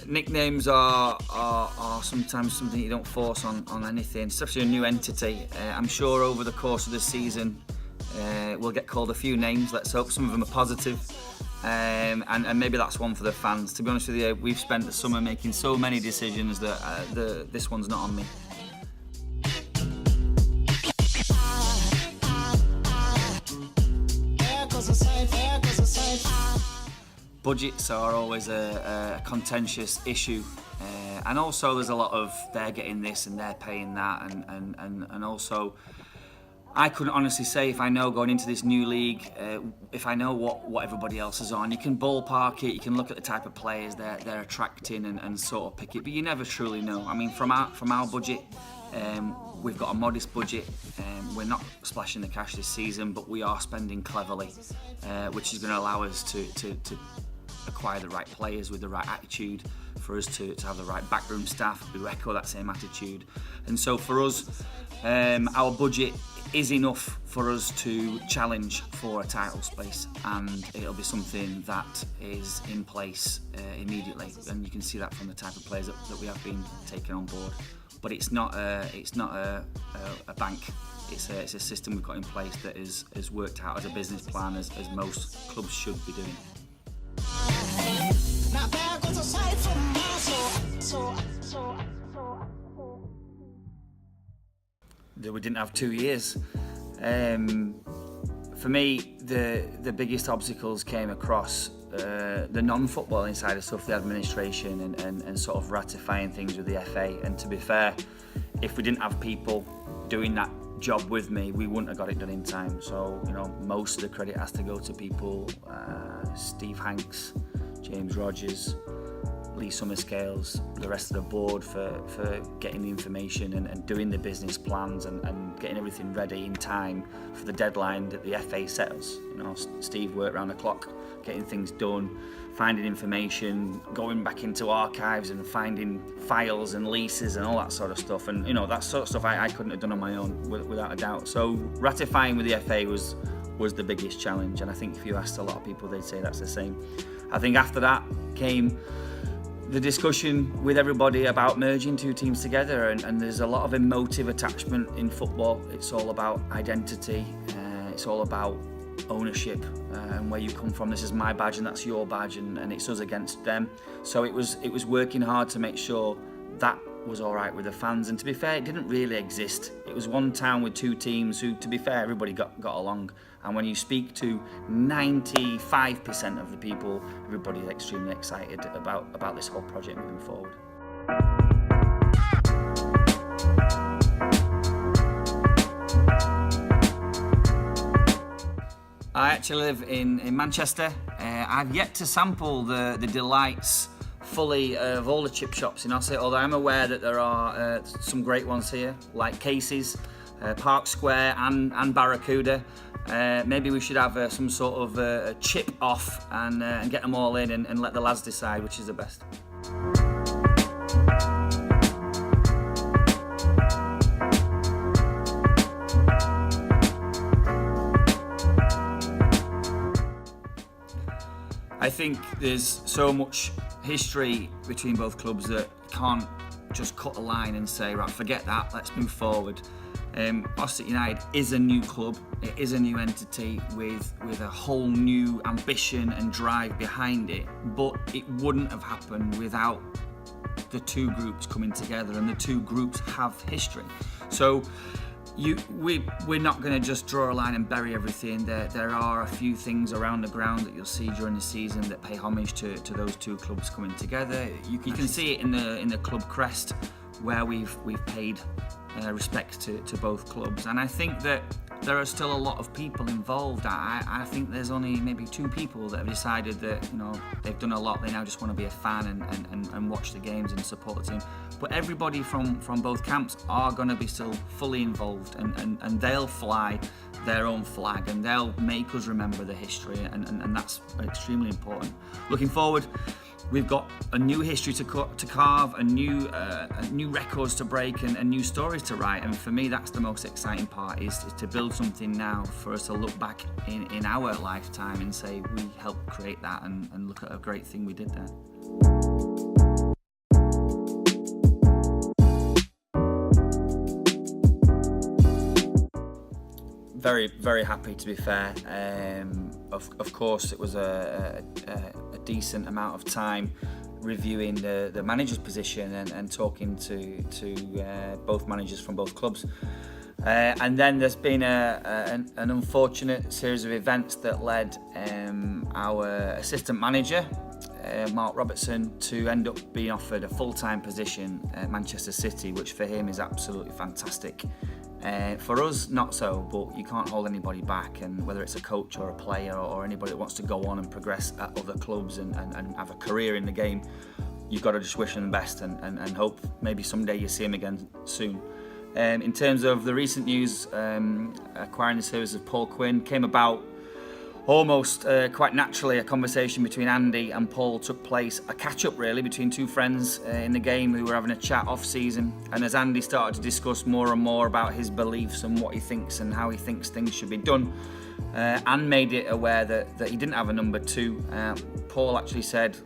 Nicknames are sometimes something you don't force on anything, especially a new entity. I'm sure over the course of the season we'll get called a few names. Let's hope some of them are positive, and maybe that's one for the fans. To be honest with you, we've spent the summer making so many decisions that this one's not on me. Budgets are always a contentious issue, and also there's a lot of they're getting this and they're paying that, and also I couldn't honestly say if I know going into this new league, if I know what everybody else is on. You can ballpark it, you can look at the type of players they're attracting and sort of pick it, but you never truly know. I mean, from our budget, we've got a modest budget. We're not splashing the cash this season, but we are spending cleverly, which is going to allow us to acquire the right players with the right attitude, for us to have the right backroom staff who echo that same attitude. And so for us, our budget is enough for us to challenge for a title space, and it'll be something that is in place immediately, and you can see that from the type of players that we have been taking on board. But it's not a bank. It's a system we've got in place that has worked out as a business plan, as most clubs should be doing. We didn't have 2 years. For me, the biggest obstacles came across the non-footballing side of stuff, the administration and sort of ratifying things with the FA. And to be fair, if we didn't have people doing that job with me, we wouldn't have got it done in time. So, most of the credit has to go to people, Steve Hanks, James Rogers, Lee Summerscales, the rest of the board for getting the information and doing the business plans and getting everything ready in time for the deadline that the FA set us. Steve worked round the clock, getting things done, finding information, going back into archives and finding files and leases and all that sort of stuff. And that sort of stuff I couldn't have done on my own, without a doubt. So ratifying with the FA was the biggest challenge, and I think if you asked a lot of people, they'd say that's the same. I think after that came the discussion with everybody about merging two teams together, and there's a lot of emotive attachment in football. It's all about identity, it's all about ownership and where you come from. This is my badge and that's your badge, and it's us against them. So it was working hard to make sure that was all right with the fans. And to be fair, it didn't really exist. It was one town with two teams who, to be fair, everybody got along. And when you speak to 95% of the people, everybody's extremely excited about this whole project moving forward. I actually live in Manchester. I've yet to sample the delights fully of all the chip shops in Ossett, although I'm aware that there are some great ones here, like Casey's, Park Square and Barracuda. Maybe we should have some sort of a chip off and get them all in and let the lads decide which is the best. I think there's so much history between both clubs that you can't just cut a line and say, right, forget that, let's move forward. Ossett United is a new club, it is a new entity with a whole new ambition and drive behind it, but it wouldn't have happened without the two groups coming together, and the two groups have history. So we're not going to just draw a line and bury everything. There are a few things around the ground that you'll see during the season that pay homage to those two clubs coming together. You can see it in the club crest, where we've paid respect to both clubs, and I think that there are still a lot of people involved. I think there's only maybe two people that have decided that they've done a lot, they now just want to be a fan and watch the games and support the team. But everybody from both camps are going to be still fully involved, and they'll fly their own flag and they'll make us remember the history, and that's extremely important. Looking forward, we've got a new history to carve, a new records to break, and new stories to write. And for me, that's the most exciting part: is to build build something now for us to look back in our lifetime and say we helped create that, and look at a great thing we did there. Very, very happy, to be fair. Of course, it was a decent amount of time reviewing the manager's position and talking to both managers from both clubs. And then there's been an unfortunate series of events that led our assistant manager, Mark Robertson, to end up being offered a full-time position at Manchester City, which for him is absolutely fantastic. For us, not so, but you can't hold anybody back, and whether it's a coach or a player or anybody that wants to go on and progress at other clubs and have a career in the game, you've got to just wish them the best and hope maybe someday you see him again soon. In terms of the recent news, acquiring the services of Paul Quinn came about almost quite naturally. A conversation between Andy and Paul took place, a catch-up really between two friends in the game who were having a chat off-season, and as Andy started to discuss more and more about his beliefs and what he thinks and how he thinks things should be done, and made it aware that he didn't have a number two, Paul actually said,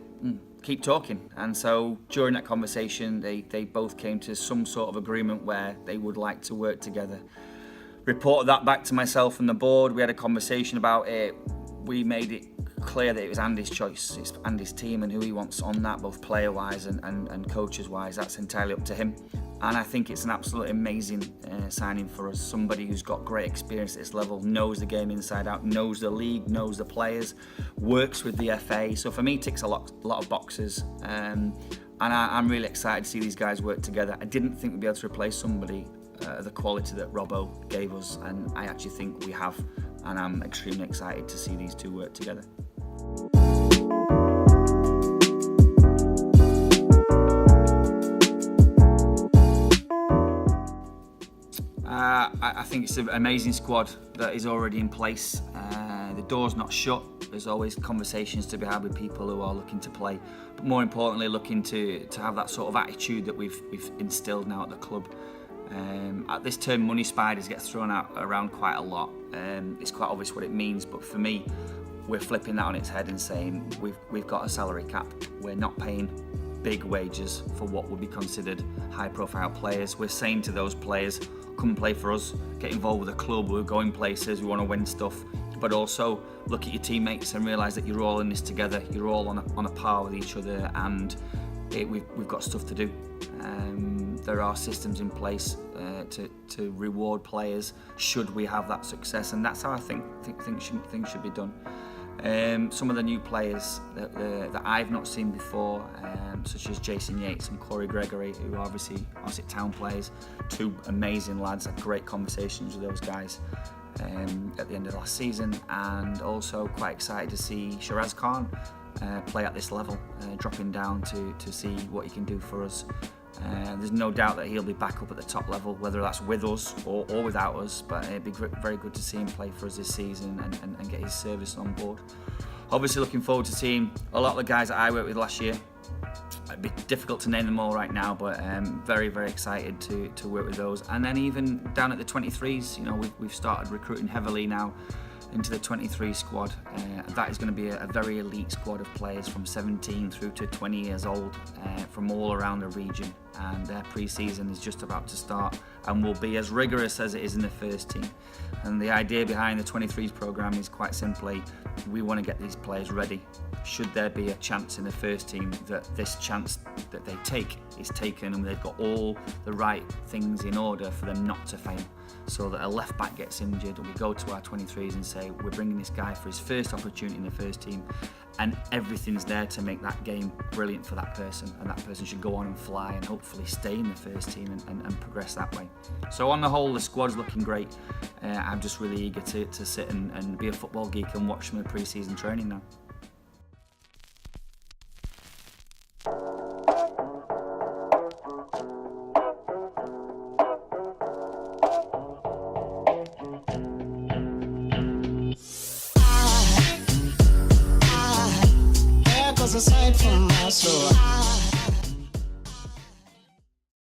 keep talking. And so during that conversation they both came to some sort of agreement where they would like to work together. Reported that back to myself and the board. We had a conversation about it. We made it clear that it was Andy's choice. It's Andy's team and who he wants on that, both player-wise and coaches-wise. That's entirely up to him. And I think it's an absolutely amazing signing for us. Somebody who's got great experience at this level, knows the game inside out, knows the league, knows the players, works with the FA. So for me, ticks a lot of boxes. And I'm really excited to see these guys work together. I didn't think we'd be able to replace somebody the quality that Robbo gave us, and I actually think we have, and I'm extremely excited to see these two work together. I think it's an amazing squad that is already in place. The door's not shut. There's always conversations to be had with people who are looking to play, but more importantly looking to have that sort of attitude that we've instilled now at the club. At this term, money spiders gets thrown out around quite a lot. It's quite obvious what it means, but for me, we're flipping that on its head and saying we've got a salary cap. We're not paying big wages for what would be considered high-profile players. We're saying to those players, come and play for us, get involved with the club, we're going places, we want to win stuff, but also look at your teammates and realise that you're all in this together, you're all on a par with each other, and we've got stuff to do. There are systems in place to reward players should we have that success, and that's how I think things should be done. Some of the new players that I've not seen before, such as Jason Yates and Corey Gregory, who are obviously Ossett Town players, two amazing lads. Had great conversations with those guys at the end of last season, and also quite excited to see Shiraz Khan play at this level, dropping down to see what he can do for us. There's no doubt that he'll be back up at the top level, whether that's with us or without us, but it'd be very good to see him play for us this season and get his service on board. Obviously looking forward to seeing a lot of the guys that I worked with last year. It'd be difficult to name them all right now, but very, very excited to work with those. And then even down at the 23s, we've started recruiting heavily now into the 23 squad. That is going to be a very elite squad of players from 17 through to 20 years old from all around the region, and their pre-season is just about to start and will be as rigorous as it is in the first team. And the idea behind the 23s programme is quite simply, we want to get these players ready. Should there be a chance in the first team, that this chance that they take is taken and they've got all the right things in order for them not to fail. So that a left back gets injured and we go to our 23s and say, we're bringing this guy for his first opportunity in the first team, and everything's there to make that game brilliant for that person, and that person should go on and fly and hopefully stay in the first team and progress that way. So on the whole, the squad's looking great. I'm just really eager to sit and be a football geek and watch some of the pre-season training now. Aside from my soul,